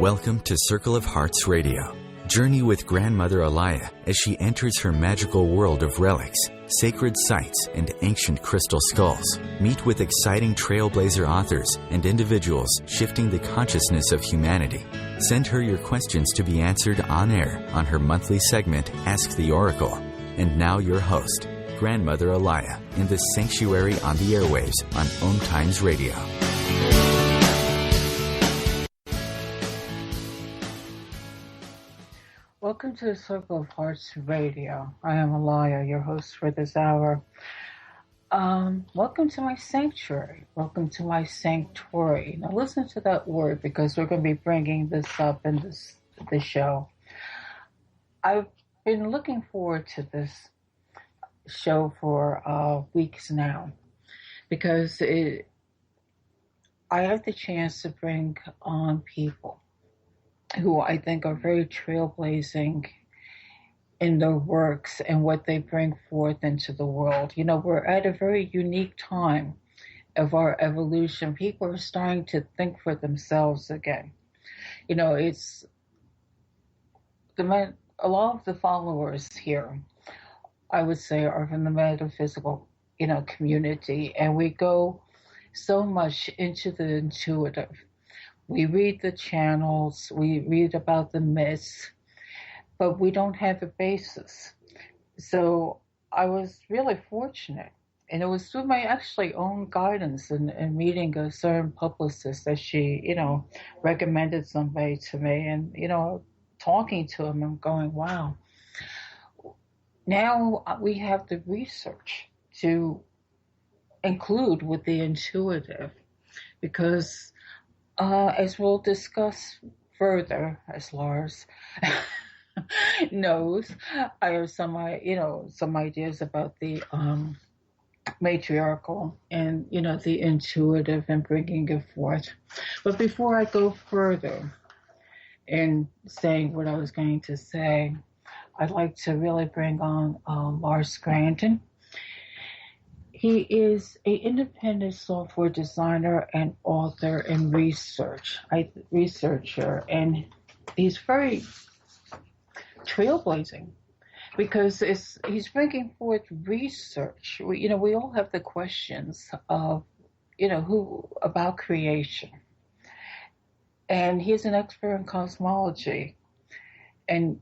Welcome to Circle of Hearts Radio. Journey with Grandmother Allayah as she enters her magical world of relics, sacred sites, and ancient crystal skulls. Meet with exciting trailblazer authors and individuals shifting the consciousness of humanity. Send her your questions to be answered on air on her monthly segment, Ask the Oracle. And now your host, Grandmother Allayah, in the sanctuary on the airwaves on OMTimes Radio. Welcome to the Circle of Hearts Radio. I am Allayah, your host for this hour. Welcome to my sanctuary. Welcome to my sanctuary. Now listen to that word because we're going to be bringing this up in this show. I've been looking forward to this show for weeks now because I have the chance to bring on people who I think are very trailblazing in their works and what they bring forth into the world. You know, we're at a very unique time of our evolution. People are starting to think for themselves again. You know, a lot of the followers here, I would say, are from the metaphysical, community, and we go so much into the intuitive. We read the channels, we read about the myths, but we don't have a basis. So I was really fortunate, and it was through my actually own guidance and meeting a certain publicist that she, recommended somebody to me, and, talking to him and going, wow. Now we have the research to include with the intuitive, because as we'll discuss further, as Lars knows, I have some ideas about the matriarchal and, the intuitive and bringing it forth. But before I go further in saying what I was going to say, I'd like to really bring on Laird Scranton. He is an independent software designer and author and researcher, and he's very trailblazing because he's bringing forth research. We all have the questions of, who about creation, and he's an expert in cosmology, and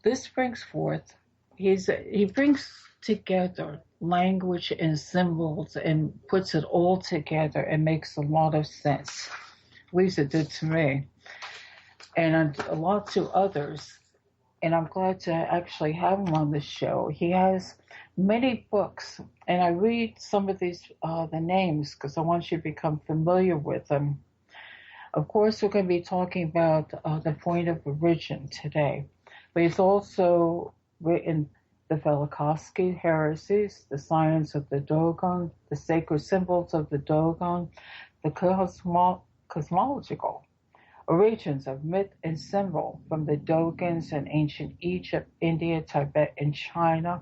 this brings forth. He brings together language and symbols and puts it all together and makes a lot of sense. At least it did to me, and a lot to others. And I'm glad to actually have him on the show. He has many books, and I read some of these the names because I want you to become familiar with them. Of course, we're going to be talking about the point of origin today, but he's also written the Velikovsky heresies, the science of the Dogon, the sacred symbols of the Dogon, the cosmological origins of myth and symbol from the Dogons in ancient Egypt, India, Tibet, and China,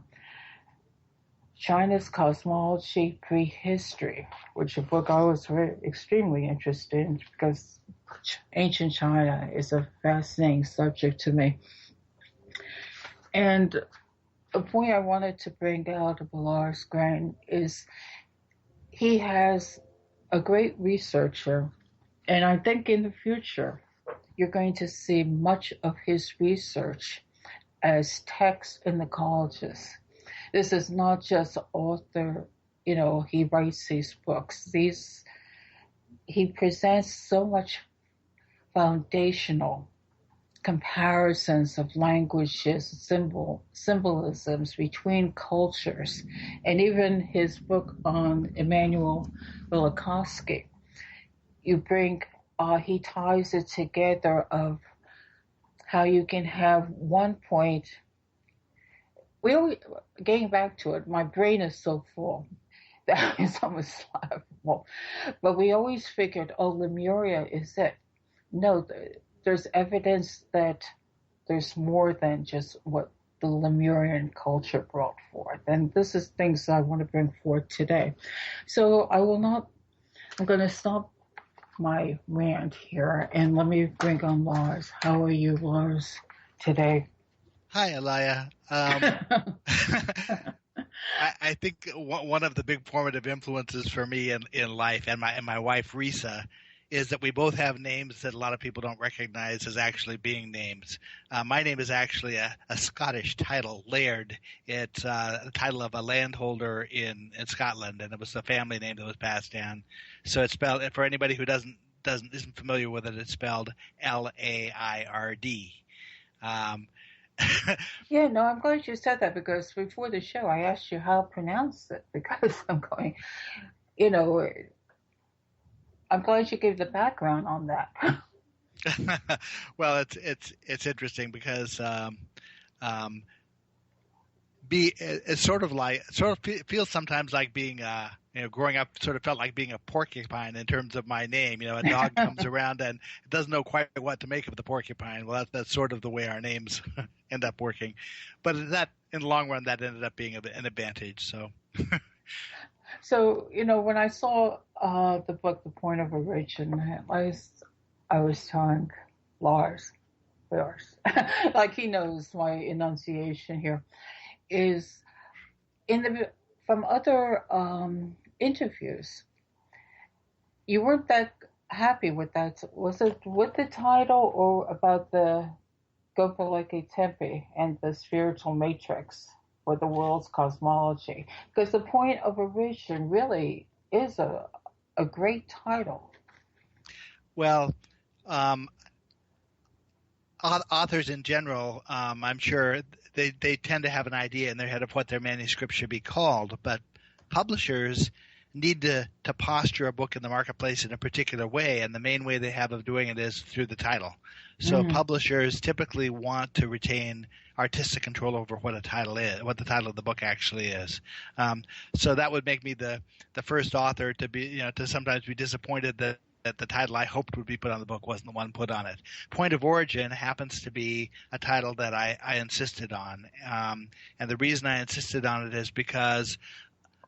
China's cosmology prehistory, which a book I was extremely interested in because ancient China is a fascinating subject to me. And a point I wanted to bring out of Laird Scranton is he has a great researcher, and I think in the future you're going to see much of his research as text in the colleges. This is not just author, he writes these books. He presents so much foundational comparisons of languages, symbolisms between cultures, and even his book on Immanuel Velikovsky. He ties it together of how you can have one point. Getting back to it, my brain is so full that it's almost laughable. But we always figured, Lemuria is it. No, there's evidence that there's more than just what the Lemurian culture brought forth. And this is things I want to bring forth today. So I'm going to stop my rant here, and let me bring on Lars. How are you, Lars, today? Hi, Allayah. I think one of the big formative influences for me in life and my wife Risa is that we both have names that a lot of people don't recognize as actually being names. My name is actually a Scottish title, Laird. It's the title of a landholder in Scotland, and it was the family name that was passed down. So it's spelled, for anybody who isn't familiar with it, it's spelled Laird. Yeah, no, I'm glad you said that because before the show I asked you how to pronounce it because I'm going, you know, I'm glad you gave the background on that. Well, it's interesting because it's sort of feels sometimes like being growing up sort of felt like being a porcupine in terms of my name. A dog comes around and it doesn't know quite what to make of the porcupine. Well, that's sort of the way our names end up working. But that in the long run, that ended up being an advantage. So. So, when I saw the book, The Point of Origin, I was telling Lars, like he knows my enunciation here, is from other interviews, you weren't that happy with that. Was it with the title or about the Gobekli Tepe and the spiritual matrix? For the world's cosmology, because The Point of Origin really is a great title. Well, authors in general, I'm sure they tend to have an idea in their head of what their manuscript should be called, but publishers need to posture a book in the marketplace in a particular way, and the main way they have of doing it is through the title. So publishers typically want to retain artistic control over what a title is, what the title of the book actually is. So that would make me the first author to be, to sometimes be disappointed that the title I hoped would be put on the book wasn't the one put on it. Point of Origin happens to be a title that I insisted on. And the reason I insisted on it is because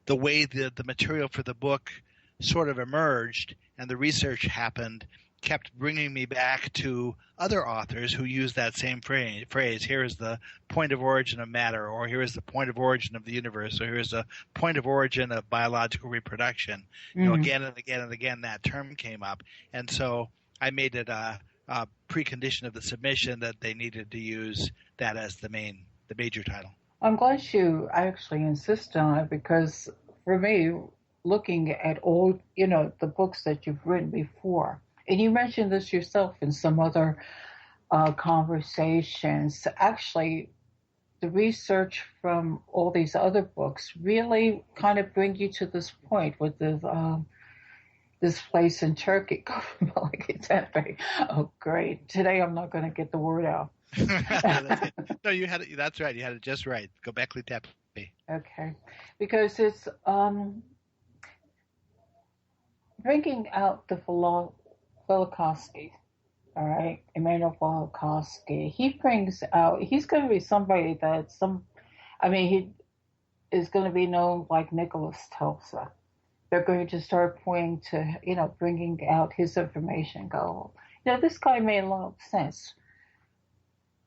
the way the material for the book sort of emerged and the research happened kept bringing me back to other authors who use that same phrase. Here is the point of origin of matter, or here is the point of origin of the universe, or here is the point of origin of biological reproduction. Again and again and again that term came up. And so I made it a precondition of the submission that they needed to use that as the major title. I'm glad you actually insist on it because for me, looking at all, the books that you've written before, and you mentioned this yourself in some other conversations, actually the research from all these other books really kind of bring you to this point with this place in Turkey, Gobekli Tepe. Oh, great. Today I'm not going to get the word out. No, you had it. That's right. You had it just right. Gobekli Tepe. Okay, because it's bringing out the Velikovsky. All right, Emmanuel Velikovsky. He brings out. He's going to be somebody that he is going to be known like Nicholas Tesla. They're going to start pointing to, bringing out his information. Go, this guy made a lot of sense.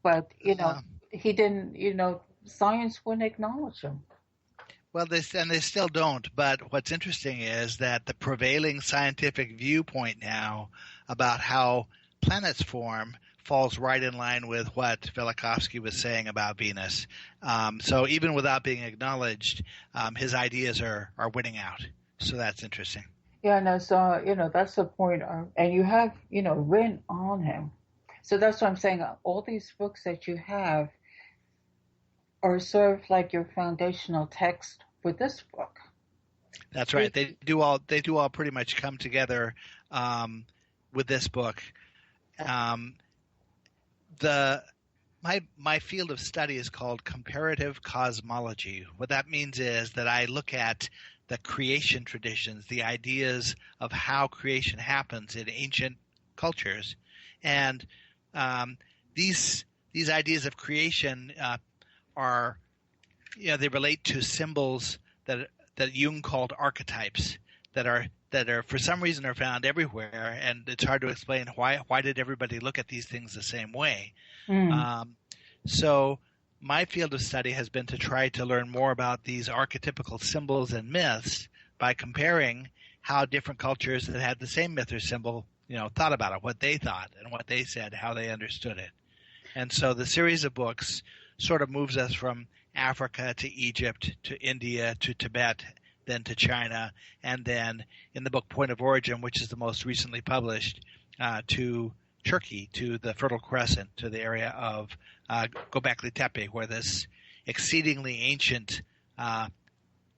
But, he didn't, science wouldn't acknowledge him. Well, they still don't. But what's interesting is that the prevailing scientific viewpoint now about how planets form falls right in line with what Velikovsky was saying about Venus. So even without being acknowledged, his ideas are winning out. So that's interesting. Yeah, no, so, that's the point. And you have, written on him. So that's what I'm saying. All these books that you have are sort of like your foundational text for this book. That's right. They do all pretty much come together with this book. My field of study is called comparative cosmology. What that means is that I look at the creation traditions, the ideas of how creation happens in ancient cultures, and these ideas of creation are, they relate to symbols that Jung called archetypes that that are for some reason are found everywhere, and it's hard to explain why did everybody look at these things the same way. So my field of study has been to try to learn more about these archetypical symbols and myths by comparing how different cultures that had the same myth or symbol, thought about it, what they thought and what they said, how they understood it. And so the series of books sort of moves us from Africa to Egypt to India to Tibet, then to China, and then in the book Point of Origin, which is the most recently published, to Turkey, to the Fertile Crescent, to the area of Gobekli Tepe, where this exceedingly ancient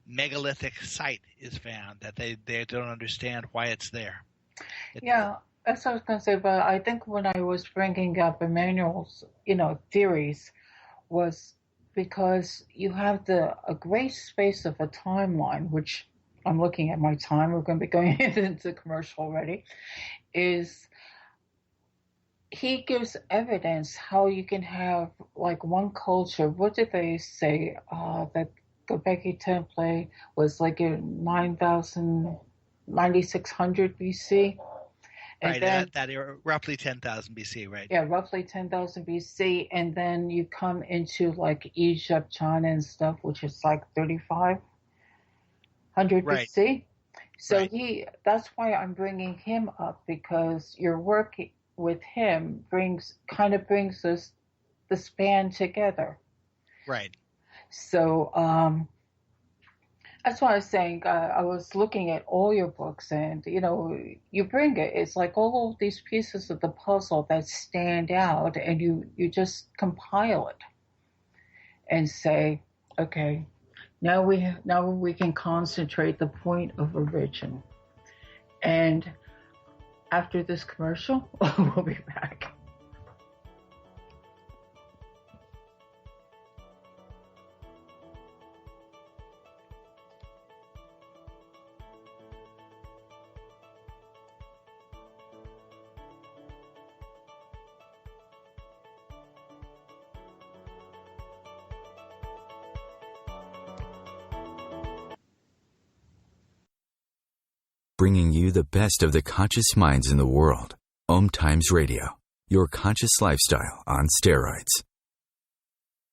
megalithic site is found, that they don't understand why it's there. Yeah, that's what I was going to say, but I think when I was bringing up Emmanuel's, theories was because you have a great space of a timeline, which I'm looking at my time, we're going to be going into commercial already, is he gives evidence how you can have like one culture. What did they say? That Gobekli Tepe was like in 9600 BC. And right, then, that roughly 10,000 BC, right? Yeah, roughly 10,000 BC. And then you come into like Egypt, China and stuff, which is like 3500 BC. So that's why I'm bringing him up, because your work with him brings us the span together. Right. So that's why I was saying I was looking at all your books, and you bring it. It's like all of these pieces of the puzzle that stand out, and you just compile it and say, okay, now we can concentrate the point of origin. And after this commercial, we'll be back. Bringing you the best of the conscious minds in the world. OMTimes Radio, your conscious lifestyle on steroids.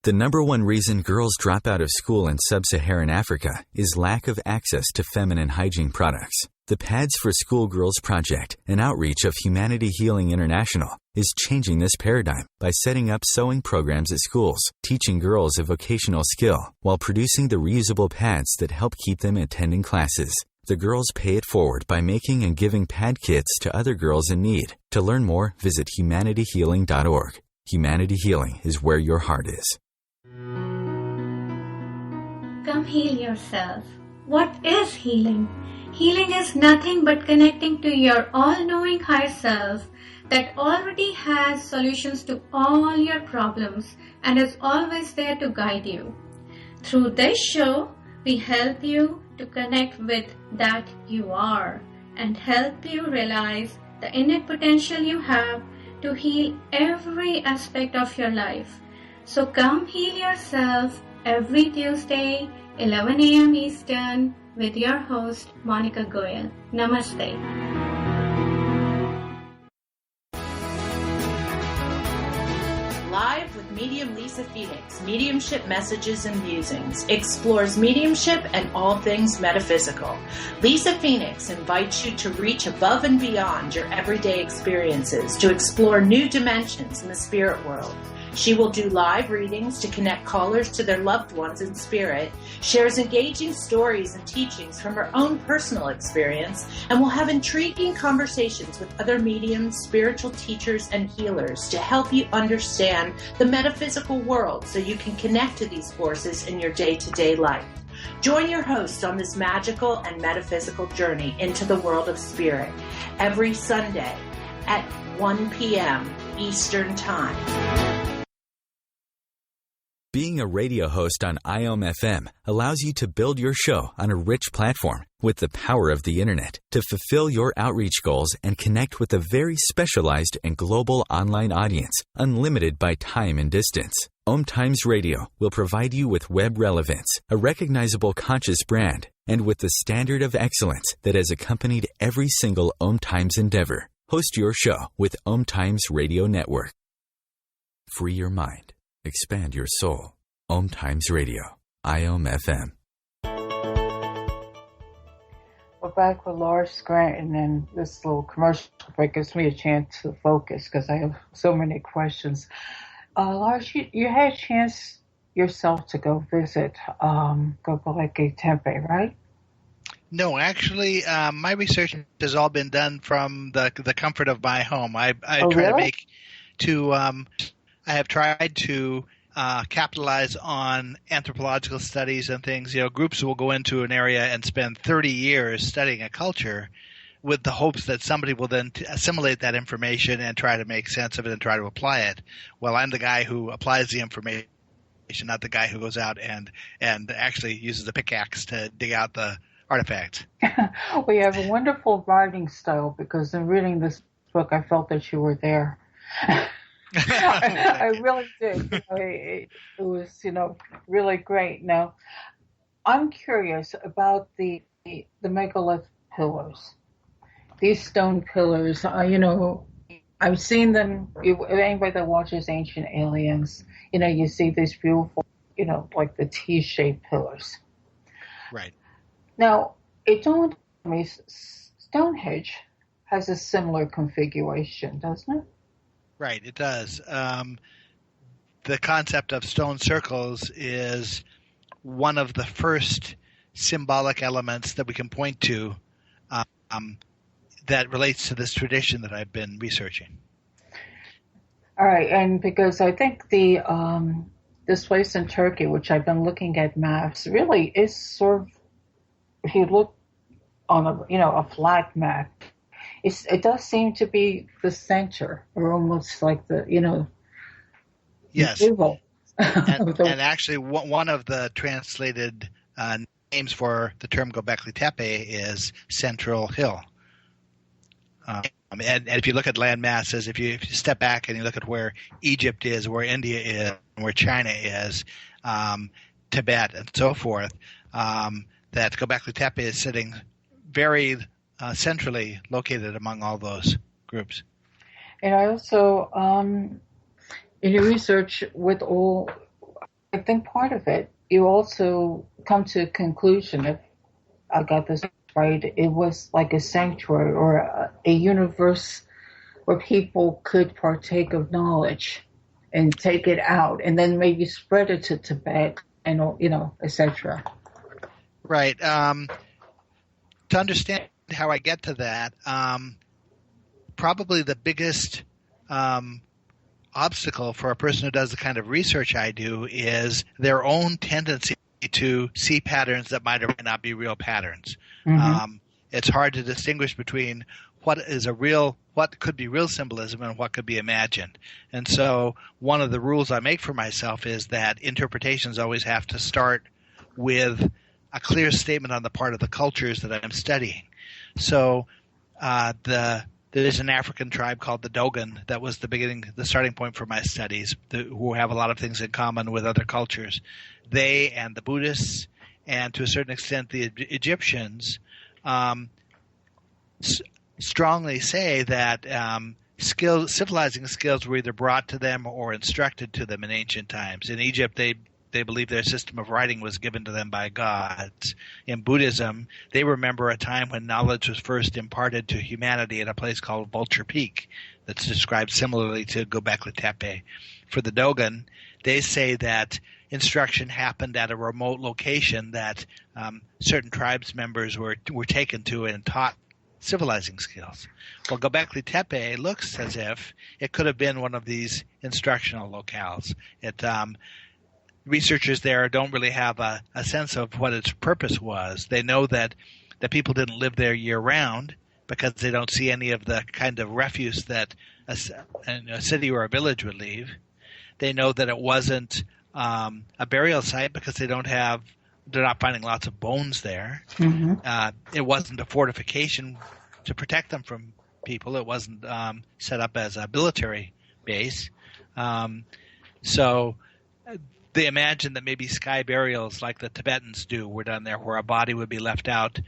The number one reason girls drop out of school in sub-Saharan Africa is lack of access to feminine hygiene products. The Pads for Schoolgirls Project, an outreach of Humanity Healing International, is changing this paradigm by setting up sewing programs at schools, teaching girls a vocational skill, while producing the reusable pads that help keep them attending classes. The girls pay it forward by making and giving pad kits to other girls in need. To learn more, visit humanityhealing.org. Humanity Healing is where your heart is. Come heal yourself. What is healing? Healing is nothing but connecting to your all-knowing higher self that already has solutions to all your problems and is always there to guide you. Through this show, we help you to connect with that you are and help you realize the innate potential you have to heal every aspect of your life. So come heal yourself every Tuesday, 11 a.m. Eastern, with your host, Monica Goyal. Namaste. Live with medium Lisa Phoenix, Mediumship Messages and Musings, explores mediumship and all things metaphysical. Lisa Phoenix invites you to reach above and beyond your everyday experiences, to explore new dimensions in the spirit world. She will do live readings to connect callers to their loved ones in spirit, shares engaging stories and teachings from her own personal experience, and will have intriguing conversations with other mediums, spiritual teachers, and healers to help you understand the metaphysical world so you can connect to these forces in your day-to-day life. Join your host on this magical and metaphysical journey into the world of spirit every Sunday at 1 p.m. Eastern Time. Being a radio host on IOM-FM allows you to build your show on a rich platform with the power of the internet to fulfill your outreach goals and connect with a very specialized and global online audience, unlimited by time and distance. OMTimes Radio will provide you with web relevance, a recognizable conscious brand, and with the standard of excellence that has accompanied every single OMTimes endeavor. Host your show with OMTimes Radio Network. Free your mind. Expand your soul. OMTimes Radio. IOM FM. We're back with Laird Scranton, and this little commercial break gives me a chance to focus because I have so many questions. Laird, you had a chance yourself to go visit Gobekli Tepe, right? No, actually, my research has all been done from the comfort of my home. I have tried to capitalize on anthropological studies and things. Groups will go into an area and spend 30 years studying a culture with the hopes that somebody will then assimilate that information and try to make sense of it and try to apply it. Well, I'm the guy who applies the information, not the guy who goes out and actually uses a pickaxe to dig out the artifacts. Well, you have a wonderful writing style, because in reading this book, I felt that you were there. I really did. It was, really great. Now, I'm curious about the megalith pillars. These stone pillars, I've seen them. Anybody that watches Ancient Aliens, you see these beautiful, like the T-shaped pillars. Right. Now, it dawned on me, Stonehenge has a similar configuration, doesn't it? Right, it does. The concept of stone circles is one of the first symbolic elements that we can point to that relates to this tradition that I've been researching. All right, and because I think this place in Turkey, which I've been looking at maps, really is sort of, if you look on a flat map, it does seem to be the center, or almost like the yes. Middle. And actually, one of the translated names for the term Gobekli Tepe is Central Hill. And if you look at land masses, if you step back and you look at where Egypt is, where India is, where China is, Tibet, and so forth, that Gobekli Tepe is sitting very centrally located among all those groups. And I also, in your research I think part of it, you also come to a conclusion, if I got this right, it was like a sanctuary or a universe where people could partake of knowledge and take it out and then maybe spread it to Tibet and, etc. Right. To understand how I get to that, probably the biggest obstacle for a person who does the kind of research I do is their own tendency to see patterns that might or might not be real patterns. Mm-hmm. It's hard to distinguish between what could be real symbolism and what could be imagined. And so one of the rules I make for myself is that interpretations always have to start with a clear statement on the part of the cultures that I'm studying. So there's an African tribe called the Dogon that was the starting point for my studies, who have a lot of things in common with other cultures. They and the Buddhists, and to a certain extent the Egyptians, strongly say that civilizing skills were either brought to them or instructed to them in ancient times. In Egypt, they believe their system of writing was given to them by gods. In Buddhism, they remember a time when knowledge was first imparted to humanity at a place called Vulture Peak that's described similarly to Gobekli Tepe. For the Dogon, they say that instruction happened at a remote location that certain tribes members were taken to and taught civilizing skills. Well, Gobekli Tepe looks as if it could have been one of these instructional locales. Researchers there don't really have a sense of what its purpose was. They know that the people didn't live there year-round because they don't see any of the kind of refuse that a city or a village would leave. They know that it wasn't a burial site because they're not finding lots of bones there. Mm-hmm. It wasn't a fortification to protect them from people. It wasn't set up as a military base. So they imagined that maybe sky burials like the Tibetans do were done there, where a body would be left out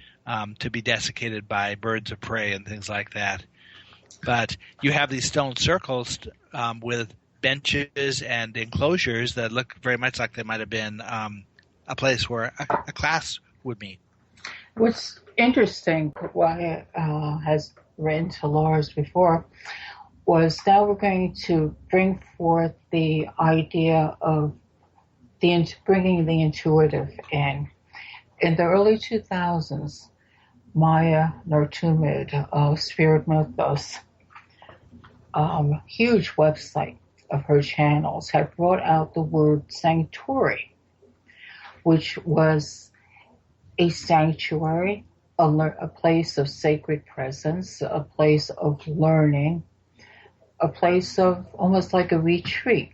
to be desiccated by birds of prey and things like that. But you have these stone circles with benches and enclosures that look very much like they might have been a place where a class would meet. What's interesting, what I has written to Lars before, was now we're going to bring forth the idea of bringing the intuitive in. In the early 2000s, Maya Nurtumid, Spirit Mythos, huge website of her channels, had brought out the word sanctuary, which was a sanctuary, a place of sacred presence, a place of learning, a place of almost like a retreat,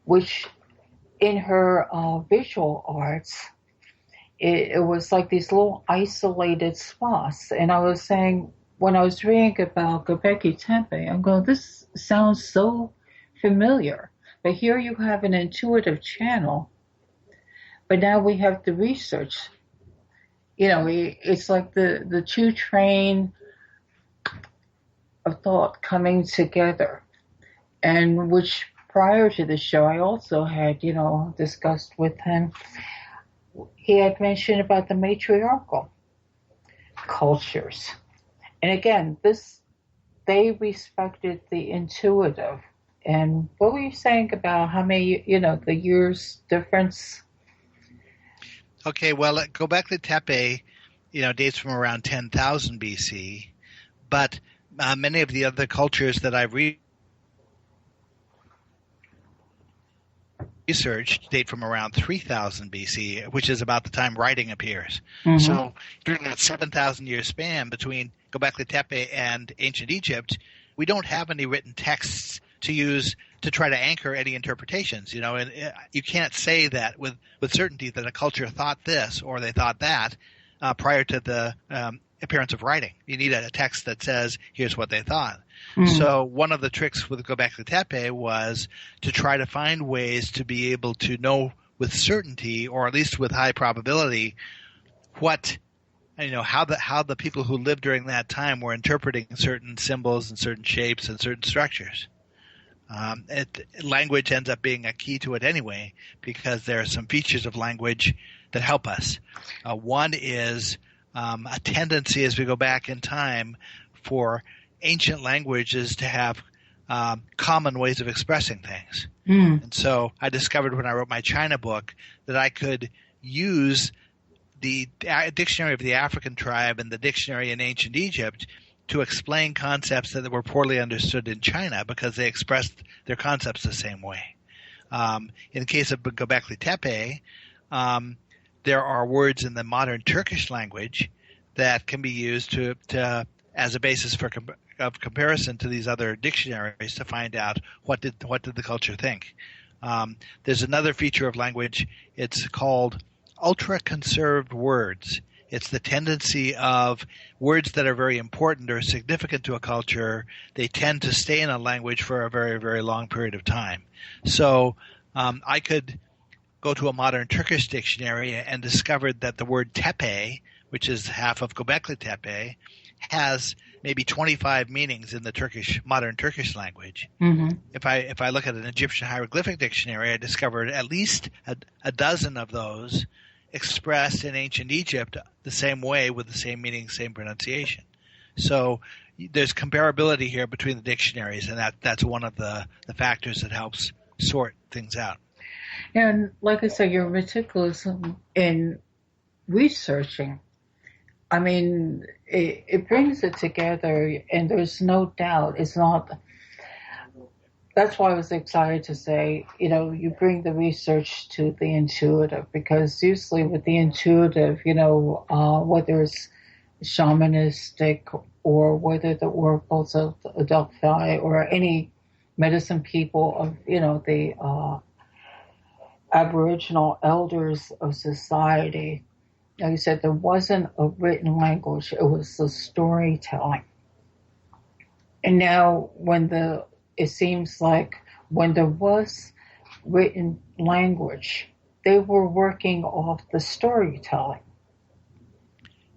which in her visual arts, it was like these little isolated spots. And I was saying, when I was reading about Gobekli Tepe, I'm going, this sounds so familiar. But here you have an intuitive channel, but now we have the research. You know, it's like the two train of thought coming together. And which prior to the show, I also had, discussed with him. He had mentioned about the matriarchal cultures. And again, they respected the intuitive. And what were you saying about how many, the years difference? Okay, well, Gobekli Tepe, dates from around 10,000 BC, but many of the other cultures that I've researched date from around 3000 BC, which is about the time writing appears. Mm-hmm. So during that 7,000-year span between Gobekli Tepe and ancient Egypt, we don't have any written texts to use to try to anchor any interpretations. And you can't say that with certainty that a culture thought this or they thought that prior to the appearance of writing. You need a text that says, here's what they thought. Mm-hmm. So one of the tricks with Gobekli Tepe was to try to find ways to be able to know with certainty, or at least with high probability, what, how the people who lived during that time were interpreting certain symbols and certain shapes and certain structures. Language ends up being a key to it anyway, because there are some features of language that help us. One is a tendency as we go back in time for ancient languages to have common ways of expressing things. Mm. And so I discovered when I wrote my China book that I could use the dictionary of the African tribe and the dictionary in ancient Egypt to explain concepts that were poorly understood in China, because they expressed their concepts the same way. In the case of Gobekli Tepe, there are words in the modern Turkish language that can be used to as a basis of comparison to these other dictionaries to find out what did the culture think. There's another feature of language. It's called ultra-conserved words. It's the tendency of words that are very important or significant to a culture. They tend to stay in a language for a very, very long period of time. So I could go to a modern Turkish dictionary and discovered that the word tepe, which is half of Gobekli Tepe, has maybe 25 meanings in the modern Turkish language. Mm-hmm. If I look at an Egyptian hieroglyphic dictionary, I discovered at least a dozen of those expressed in ancient Egypt the same way, with the same meaning, same pronunciation. So there's comparability here between the dictionaries, and that's one of the factors that helps sort things out. And like I said, you're meticulous in researching. I mean, it brings it together, and there's no doubt it's not. That's why I was excited to say, you bring the research to the intuitive, because usually with the intuitive, whether it's shamanistic or whether the oracles of Delphi or any medicine people of, the Aboriginal elders of society, like you said, there wasn't a written language. It was the storytelling. And now it seems like when there was written language. They were working off the storytelling.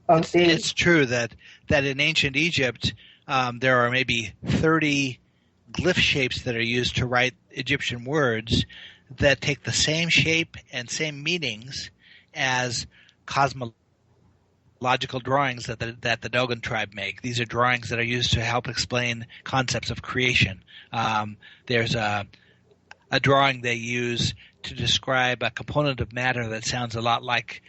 It's true that in ancient Egypt, there are maybe 30 glyph shapes that are used to write Egyptian words that take the same shape and same meanings as cosmological drawings that the Dogon tribe make. These are drawings that are used to help explain concepts of creation. There's a drawing they use to describe a component of matter that sounds a lot like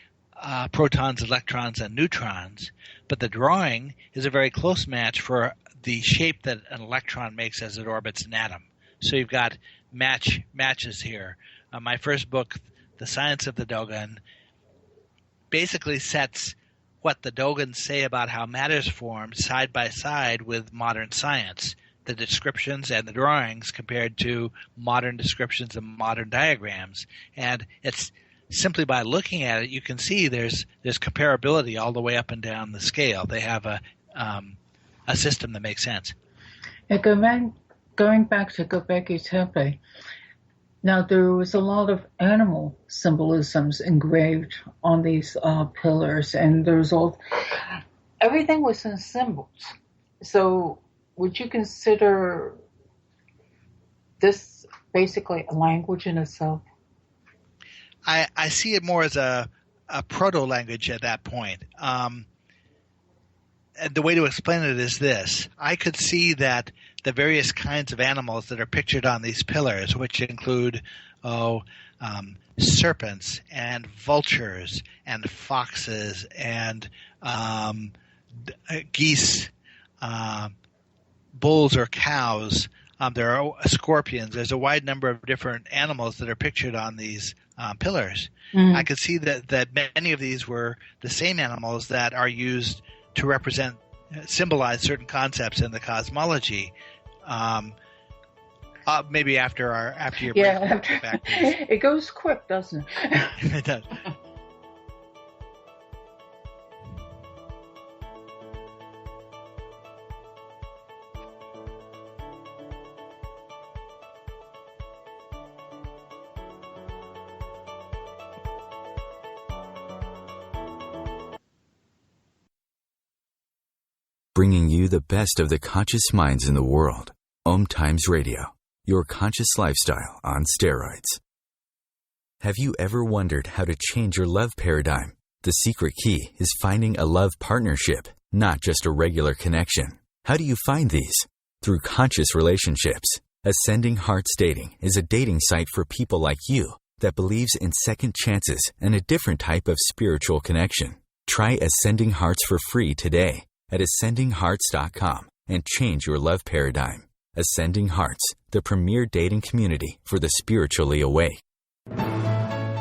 protons, electrons, and neutrons, but the drawing is a very close match for the shape that an electron makes as it orbits an atom. So you've got matches here. My first book, The Science of the Dogon, basically sets what the Dogons say about how matter is formed side by side with modern science, the descriptions and the drawings compared to modern descriptions and modern diagrams. And it's simply by looking at it, you can see there's comparability all the way up and down the scale. They have a system that makes sense. Going back to Gobekli Tepe, now there was a lot of animal symbolisms engraved on these pillars, and everything was in symbols. So would you consider this basically a language in itself? I see it more as a proto-language at that point. And the way to explain it is this. I could see that the various kinds of animals that are pictured on these pillars, which include serpents and vultures and foxes and geese, bulls or cows, there are scorpions. There's a wide number of different animals that are pictured on these pillars. Mm. I could see that many of these were the same animals that are used to symbolize certain concepts in the cosmology. Maybe after your break. Yeah, it goes quick, doesn't it? It does. Bringing you the best of the conscious minds in the world. OMTimes Radio, your conscious lifestyle on steroids. Have you ever wondered how to change your love paradigm? The secret key is finding a love partnership, not just a regular connection. How do you find these? Through conscious relationships. Ascending Hearts Dating is a dating site for people like you that believes in second chances and a different type of spiritual connection. Try Ascending Hearts for free today at ascendinghearts.com and change your love paradigm. Ascending Hearts, the premier dating community for the spiritually awake.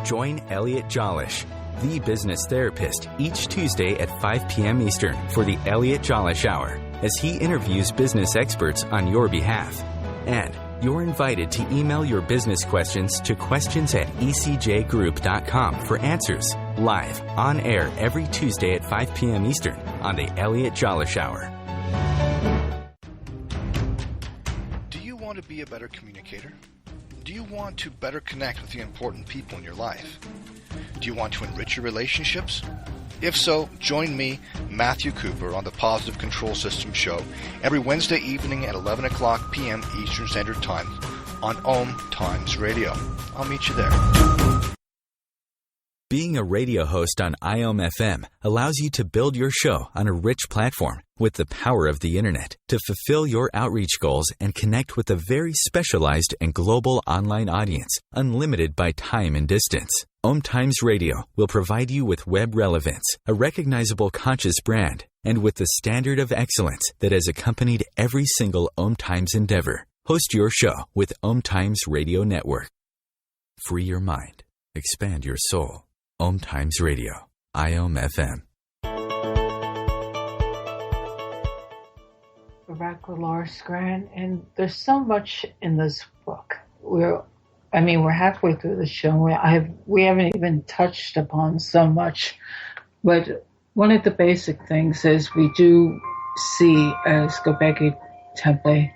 Join Elliot Jollish, the business therapist, each Tuesday at 5 p.m. Eastern for the Elliot Jollish Hour as he interviews business experts on your behalf. And you're invited to email your business questions to questions@ecjgroup.com for answers, live, on air every Tuesday at 5 p.m. Eastern on the Elliot Jollish Hour. Do you want to be a better communicator? Do you want to better connect with the important people in your life? Do you want to enrich your relationships? If so, join me, Matthew Cooper, on the Positive Control System Show every Wednesday evening at 11 o'clock p.m. Eastern Standard Time on OMTimes Radio. I'll meet you there. Being a radio host on IOM-FM allows you to build your show on a rich platform with the power of the internet to fulfill your outreach goals and connect with a very specialized and global online audience, unlimited by time and distance. OMTimes Radio will provide you with web relevance, a recognizable conscious brand, and with the standard of excellence that has accompanied every single OMTimes endeavor. Host your show with OMTimes Radio Network. Free your mind. Expand your soul. OMTimes Radio. IOM-FM. Laird Scranton, and there's so much in this book. We're halfway through the show. We haven't even touched upon so much, but one of the basic things is we do see as Gobekli Tepe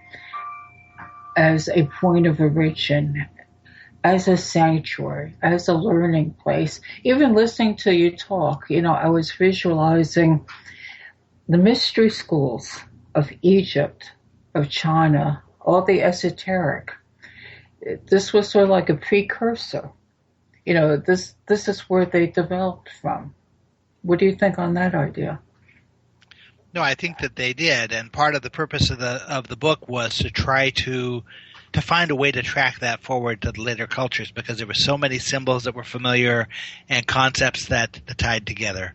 as a point of origin, as a sanctuary, as a learning place. Even listening to you talk, I was visualizing the mystery schools of Egypt, of China, all the esoteric. This was sort of like a precursor. This is where they developed from. What do you think on that idea? No, I think that they did, and part of the purpose of the book was to try to find a way to track that forward to the later cultures, because there were so many symbols that were familiar and concepts that tied together.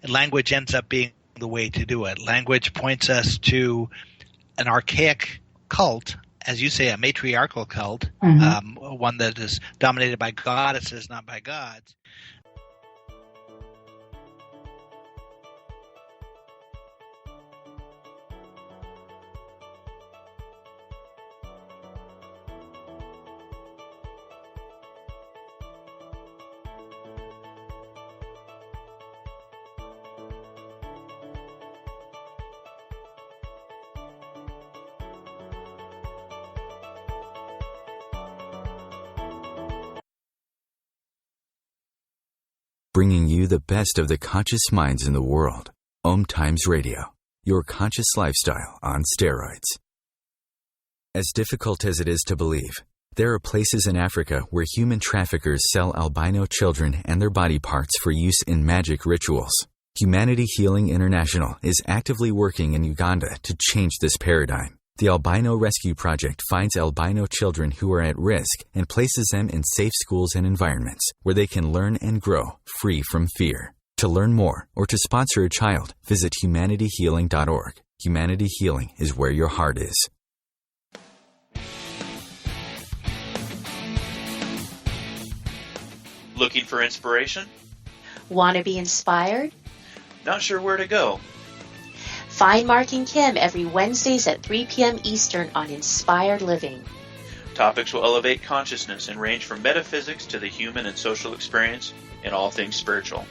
Language ends up being the way to do it. Language points us to an archaic cult, as you say, a matriarchal cult, one that is dominated by goddesses, not by gods. Bringing you the best of the conscious minds in the world. OMTimes Radio, your conscious lifestyle on steroids. As difficult as it is to believe, there are places in Africa where human traffickers sell albino children and their body parts for use in magic rituals. Humanity Healing International is actively working in Uganda to change this paradigm. The Albino Rescue Project finds albino children who are at risk and places them in safe schools and environments where they can learn and grow free from fear. To learn more or to sponsor a child, visit humanityhealing.org. Humanity Healing is where your heart is. Looking for inspiration? Want to be inspired? Not sure where to go? Find Mark and Kim every Wednesdays at 3 p.m. Eastern on Inspired Living. Topics will elevate consciousness and range from metaphysics to the human and social experience and all things spiritual.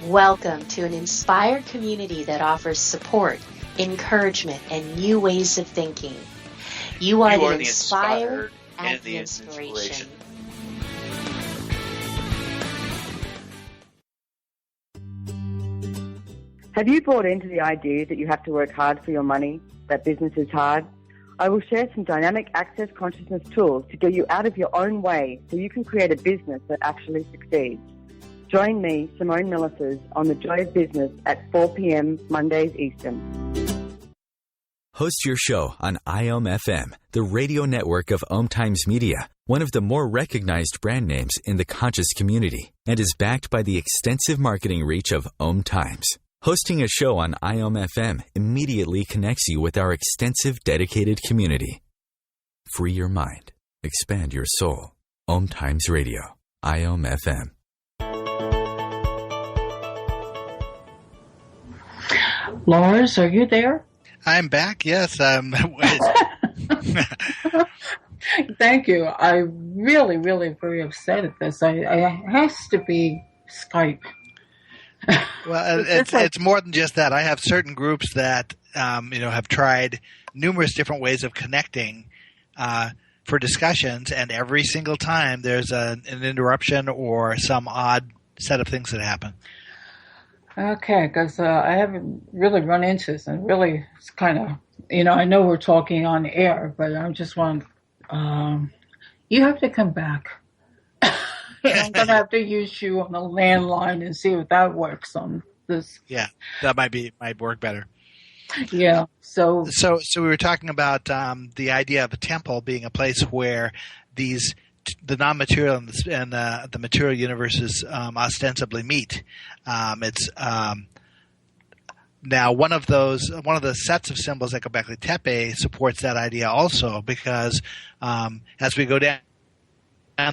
Welcome to an inspired community that offers support, encouragement, and new ways of thinking. You are the inspired and the inspiration. Have you bought into the idea that you have to work hard for your money, that business is hard? I will share some dynamic access consciousness tools to get you out of your own way so you can create a business that actually succeeds. Join me, Simone Millisers, on The Joy of Business at 4 p.m. Mondays Eastern. Host your show on IOM-FM, the radio network of OMTimes Media, one of the more recognized brand names in the conscious community, and is backed by the extensive marketing reach of OMTimes. Hosting a show on IOM-FM immediately connects you with our extensive dedicated community. Free your mind. Expand your soul. OMTimes Radio. IOM-FM. Lars, are you there? I'm back, yes. Thank you. I really, really very upset at this. It has to be Skype. Well, it's more than just that. I have certain groups that have tried numerous different ways of connecting for discussions, and every single time there's an interruption or some odd set of things that happen. Okay, because I haven't really run into this, and really it's kind of, I know we're talking on air, but I just want, you have to come back. I'm going to have to use you on the landline and see if that works on this. Yeah, that might work better. Yeah. So we were talking about the idea of a temple being a place where the non-material and the material universes ostensibly meet. It's now one of the sets of symbols at Gobekli Tepe supports that idea also, because as we go down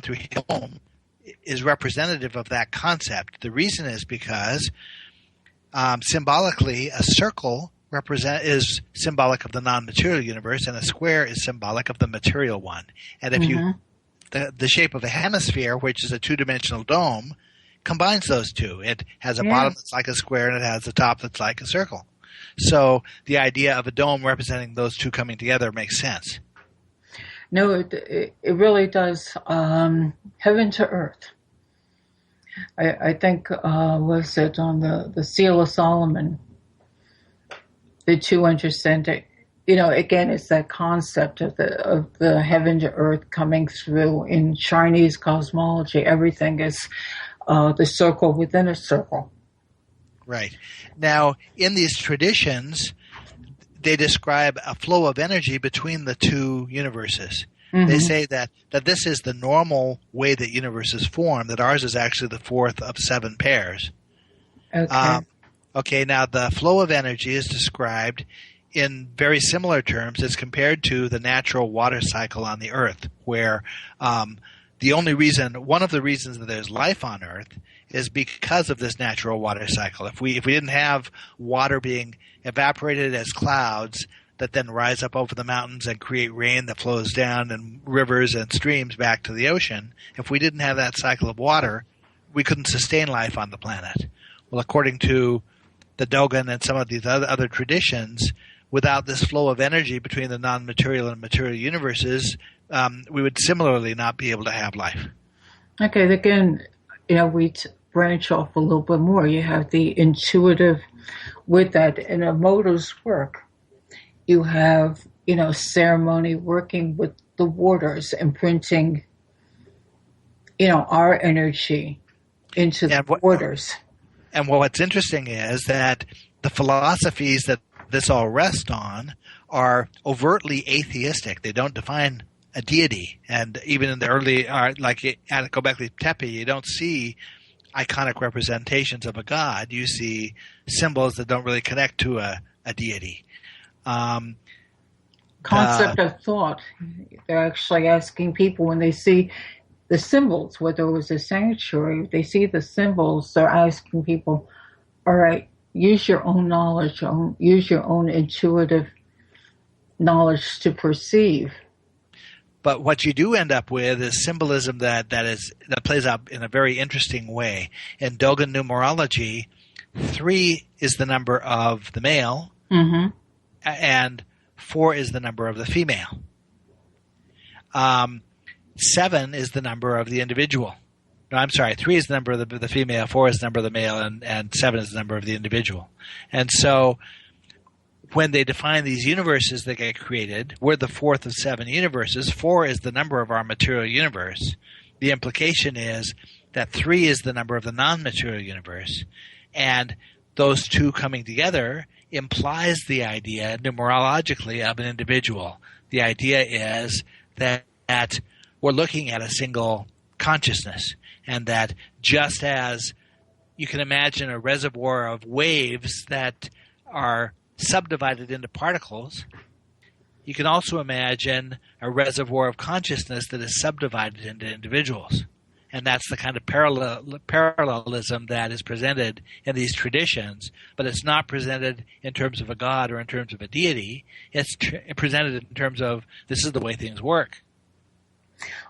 through Hilm, is representative of that concept. The reason is because symbolically a circle is symbolic of the non-material universe, and a square is symbolic of the material one. And if you the shape of a hemisphere, which is a two-dimensional dome, combines those two. It has a bottom that's like a square, and it has a top that's like a circle. So the idea of a dome representing those two coming together makes sense. No, it really does. Heaven to earth. I think was it on the Seal of Solomon, the two intersecting. Again, it's that concept of the heaven to earth coming through. In Chinese cosmology, everything is the circle within a circle. Right. Now, in these traditions, they describe a flow of energy between the two universes. Mm-hmm. They say that this is the normal way that universes form, that ours is actually the fourth of 7 pairs. Okay. Now the flow of energy is described in very similar terms as compared to the natural water cycle on the Earth, where one of the reasons that there's life on Earth is because of this natural water cycle. If we didn't have water being evaporated as clouds that then rise up over the mountains and create rain that flows down and rivers and streams back to the ocean, if we didn't have that cycle of water, we couldn't sustain life on the planet. Well, according to the Dogon and some of these other traditions, without this flow of energy between the non-material and material universes, we would similarly not be able to have life. Okay, again, we branch off a little bit more. You have the intuitive with that. In Emoto's work, you have, ceremony working with the waters, imprinting, our energy into the waters. And what's interesting is that the philosophies that this all rests on are overtly atheistic. They don't define a deity. And even in the early art, like at Gobekli Tepe, you don't see iconic representations of a god. You see symbols that don't really connect to a deity. Concept of thought. They're actually asking people when they see the symbols, whether it was a sanctuary, they see the symbols, they're asking people, all right, use your own knowledge, use your own intuitive knowledge to perceive. But what you do end up with is symbolism that plays out in a very interesting way. In Dogon numerology, 3 is the number of the male, mm-hmm. and 4 is the number of the female. 7 is the number of the individual. No, I'm sorry. 3 is the number of the female, 4 is the number of the male, and 7 is the number of the individual. And so when they define these universes that get created, we're the fourth of 7 universes. 4 is the number of our material universe. The implication is that 3 is the number of the non-material universe. And those two coming together implies the idea numerologically of an individual. The idea is that we're looking at a single consciousness, and that just as you can imagine a reservoir of waves that are subdivided into particles, you can also imagine a reservoir of consciousness that is subdivided into individuals. And that's the kind of parallelism that is presented in these traditions, but it's not presented in terms of a god or in terms of a deity. It's presented in terms of this is the way things work.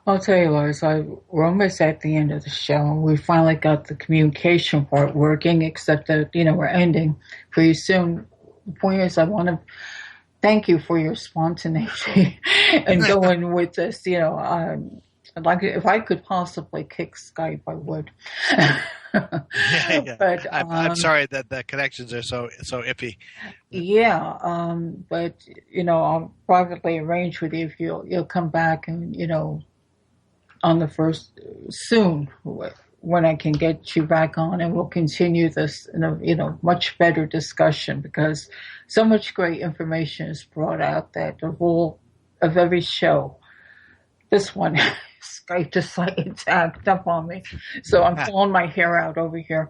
I'll tell you, Lars, we're almost at the end of the show, and we finally got the communication part working, except that, we're ending pretty soon. The point is, I want to thank you for your spontaneity and going with this. Like if I could possibly kick Skype, I would. Yeah. But I'm sorry that the connections are so iffy. Yeah, but I'll privately arrange with you if you'll come back and on the first soon when I can get you back on, and we'll continue this in a much better discussion, because so much great information is brought out that of every show, this one. Skype just like attacked up on me, so I'm pulling my hair out over here.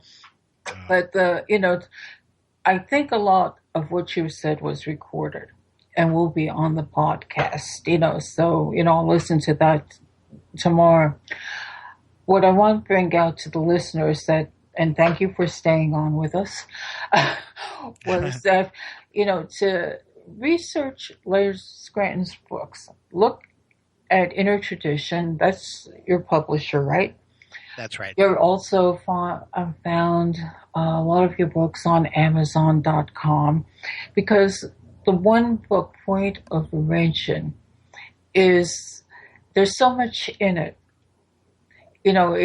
But I think a lot of what you said was recorded and will be on the podcast. So I'll listen to that tomorrow. What I want to bring out to the listeners and thank you for staying on with us, was that to research Laird Scranton's books. Look at Inner Tradition. That's your publisher, right? That's right. You're also found a lot of your books on Amazon.com, because the one book, Point of Origin, is there's so much in it. You know,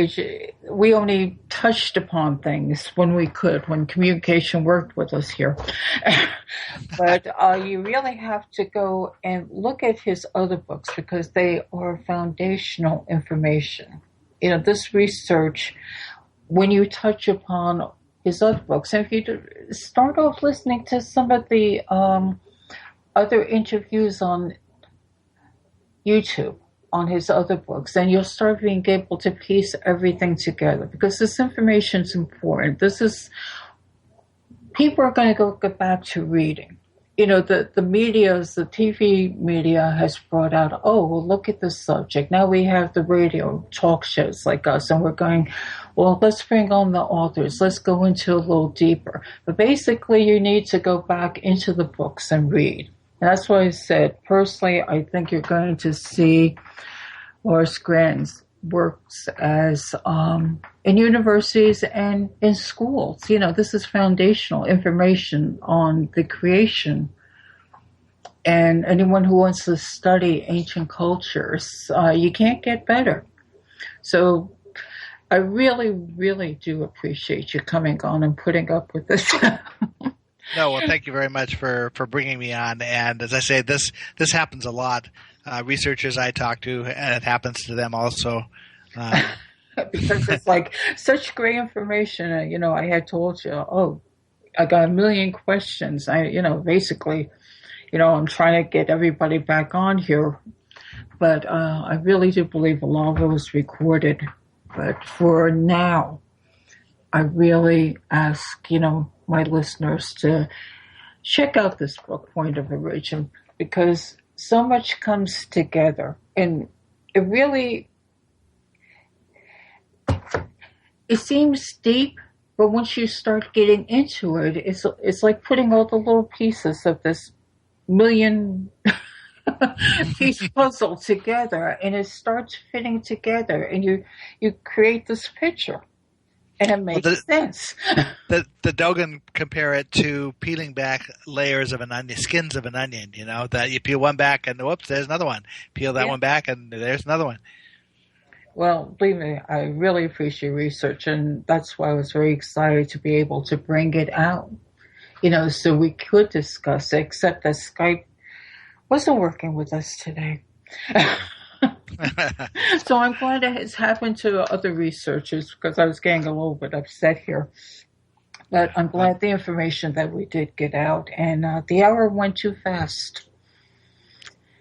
we only touched upon things when we could, when communication worked with us here. But you really have to go and look at his other books because they are foundational information. You know, this research, when you touch upon his other books, and if you start off listening to some of the other interviews on YouTube, on his other books, and you'll start being able to piece everything together because this information is important. People are going to go back to reading. You know, the TV media has brought out, oh, well, look at this subject. Now we have the radio talk shows like us, and we're going, well, let's bring on the authors. Let's go into a little deeper. But basically, you need to go back into the books and read. And that's why I said, personally, I think you're going to see Laird Scranton's works as in universities and in schools. You know, this is foundational information on the creation. And anyone who wants to study ancient cultures, you can't get better. So I really, really do appreciate you coming on and putting up with this. No, well, thank you very much for bringing me on. And as I say, this happens a lot. Researchers I talk to, and it happens to them also. Because it's like such great information. You know, I had told you, oh, I got a million questions. Basically, I'm trying to get everybody back on here. But I really do believe a lot of it was recorded. But for now, I really ask, my listeners to check out this book, Point of Origin, because so much comes together. And it seems deep, but once you start getting into it, it's like putting all the little pieces of this million piece puzzle together, and it starts fitting together, and you create this picture. And it makes sense. The Dogon compare it to peeling back layers of an onion, skins of an onion, that you peel one back and whoops, there's another one. Peel that one back and there's another one. Well, believe me, I really appreciate research, and that's why I was very excited to be able to bring it out, so we could discuss it, except that Skype wasn't working with us today. So I'm glad it has happened to other researchers because I was getting a little bit upset here. But I'm glad the information that we did get out, and the hour went too fast.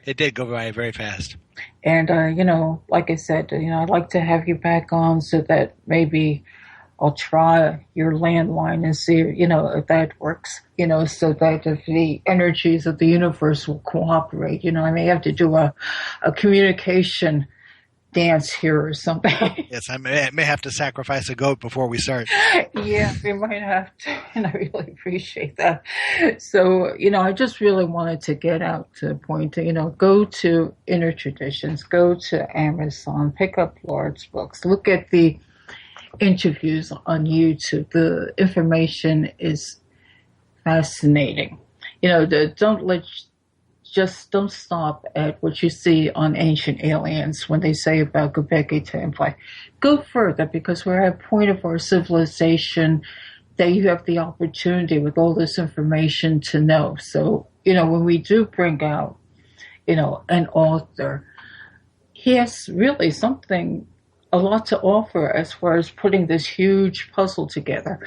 It did go by very fast. And, like I said, I'd like to have you back on so that maybe I'll try your landline and see, if that works, so that if the energies of the universe will cooperate, I may have to do a communication dance here or something. Yes, I may have to sacrifice a goat before we start. Yeah, we might have to, and I really appreciate that. So, I just really wanted to get out to the point to, go to Inner Traditions, go to Amazon, pick up Laird's books, look at the interviews on YouTube. The information is fascinating. Don't stop at what you see on Ancient Aliens when they say about Gobekli Tepe. Go further, because we're at a point of our civilization that you have the opportunity with all this information to know. So, when we do bring out, an author, he has really a lot to offer as far as putting this huge puzzle together.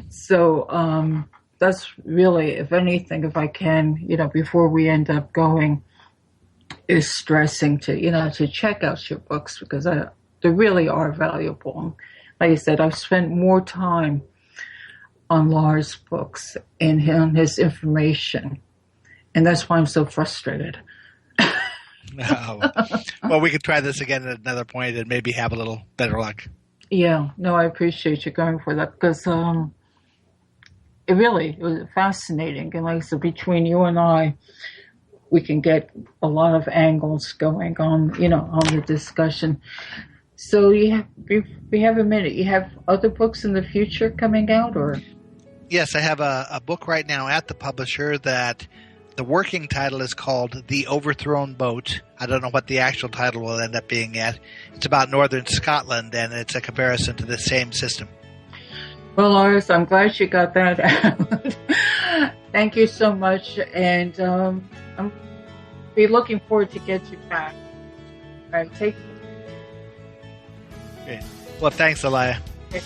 So, that's really, if anything, if I can, before we end up going, is stressing to check out your books, because they really are valuable. Like I said, I've spent more time on Laird's books and his information, and that's why I'm so frustrated. Well, we could try this again at another point and maybe have a little better luck. Yeah, no, I appreciate you going for that, because it was fascinating. And like I said, between you and I, we can get a lot of angles going on, on the discussion. So we have a minute. You have other books in the future coming out, or? Yes, I have a book right now at the publisher that The working title is called The Overthrown Boat. I don't know what the actual title will end up being yet. It's about northern Scotland, and it's a comparison to the same system. Well, Lars, I'm glad you got that out. Thank you so much, and I'm be looking forward to get you back. All right, take care. Okay. Well, thanks, Allayah. Okay.